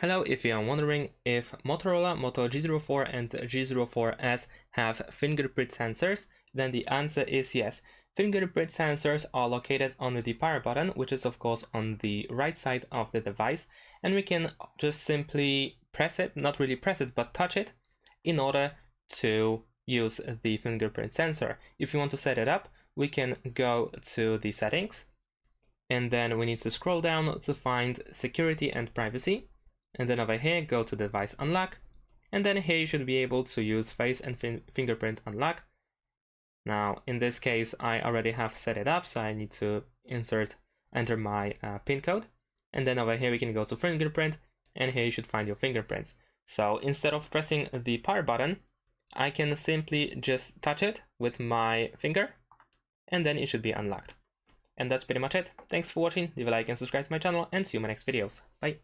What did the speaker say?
Hello, if you are wondering if Motorola Moto G04 and G04s have fingerprint sensors, then the answer is yes. Fingerprint sensors are located on the power button, which is of course on the right side of the device, and we can just simply press it, not really press it, but touch it in order to use the fingerprint sensor. If you want to set it up, we can go to the settings, and then we need to scroll down to find security and privacy. And then over here, go to device unlock. And then here you should be able to use face and fingerprint unlock. Now, in this case, I already have set it up, so I need to enter my PIN code. And then over here, we can go to fingerprint, and here you should find your fingerprints. So instead of pressing the power button, I can simply just touch it with my finger, and then it should be unlocked. And that's pretty much it. Thanks for watching, leave a like and subscribe to my channel, and see you in my next videos. Bye!